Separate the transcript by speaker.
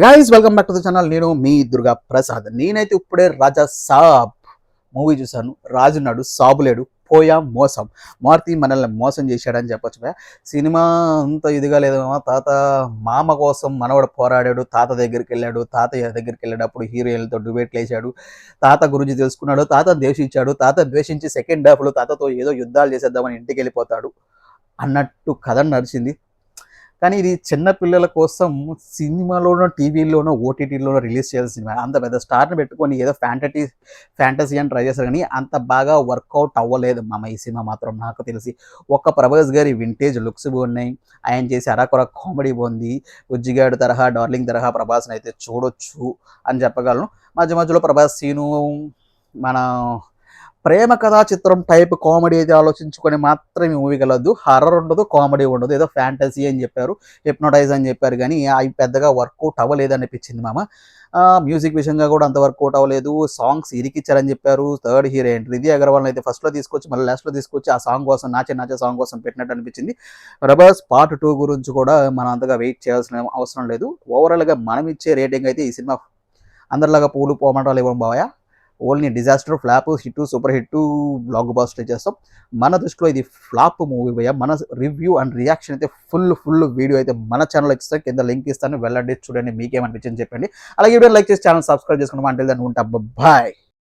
Speaker 1: Guys welcome back to the channel. నేను మీ దుర్గా ప్రసాద్. నేనైతే ఇప్పుడే రాజా సాబ్ మూవీ చూశాను. రాజున్నాడు, సాబు లేడు, పోయా మోసం. మారుతి మనల్ని మోసం చేశాడని చెప్పొచ్చు భయ. సినిమా అంత ఇదిగా లేదేమో. తాత మామ కోసం మనవడు పోరాడాడు, తాత దగ్గరికి వెళ్ళాడు, తాతయ్య దగ్గరికి వెళ్ళేటప్పుడు హీరోయిన్లతో డిబేట్లు వేసాడు, తాత గురించి తెలుసుకున్నాడు, తాత ద్వేషించాడు, తాత ద్వేషించి సెకండ్ హాఫ్లో తాతతో ఏదో యుద్ధాలు చేసేద్దామని ఇంటికి వెళ్ళిపోతాడు అన్నట్టు కథ నడిచింది. కానీ ఇది చిన్న పిల్లల కోసం సినిమాలోనో, టీవీలోనో, ఓటీటీలోనో రిలీజ్ చేయాల్సిన సినిమా. అంత పెద్ద స్టార్ని పెట్టుకొని ఏదో ఫ్యాంటసీ అని ట్రై చేస్తారు కానీ అంత బాగా వర్కౌట్ అవ్వలేదు మామ ఈ సినిమా మాత్రం నాకు తెలిసి. ఒక్క ప్రభాస్ గారి వింటేజ్ లుక్స్ బాగున్నాయి, ఆయన చేసి అరకొర కామెడీ బాగుంది. ఉజ్జిగాడు తరహా, డార్లింగ్ తరహా ప్రభాస్ని అయితే చూడొచ్చు అని చెప్పగలను. మధ్య మధ్యలో ప్రభాస్ సీను మన ప్రేమ కథా చిత్రం టైప్ కామెడీ అయితే ఆలోచించుకొని మాత్రమే మూవీ కలదు. హర్రర్ ఉండదు, కామెడీ ఉండదు, ఏదో ఫ్యాంటసీ అని చెప్పారు, హిప్నోటైజ్ అని చెప్పారు కానీ అవి పెద్దగా వర్కౌట్ అవ్వలేదు అనిపించింది మామ. మ్యూజిక్ విషయంగా కూడా అంత వర్కౌట్ అవ్వలేదు. సాంగ్స్ ఇరికిచ్చారని చెప్పారు. థర్డ్ హీరోయిన్ రిధి అగర్వాల్ని అయితే ఫస్ట్లో తీసుకొచ్చి మళ్ళీ లాస్ట్లో తీసుకొచ్చి ఆ సాంగ్ కోసం, నాచే నాచే సాంగ్ కోసం పెట్టినట్టు అనిపించింది. ప్రభాస్ పార్ట్ 2 గురించి కూడా మనం అంతగా వెయిట్ చేయాల్సిన అవసరం లేదు. ఓవరాల్గా మనం ఇచ్చే రేటింగ్ అయితే ఈ సినిమా అందరిలాగా పూలు పోమంటాలు ఇవ్వం బావయా. Only disaster, flop, hit, super hit, blockbuster చేస్తాం. మన దృష్టిలో ఇది ఫ్లాప్ మూవీ భయ్య. మన రివ్యూ అండ్ రియాక్షన్ అయితే ఫుల్ వీడియో అయితే మన ఛానల్ ఇస్తాను, కింద లింక్ ఇస్తాను, వెళ్ళండి చూడండి, మీకేమనిపించింది చెప్పండి. అలాగే వీడియో లైక్ చేసి ఛానల్ సబ్స్క్రైబ్ చేసుకుంటాం. అంటే దాన్ని ఉంటా. బాయ్.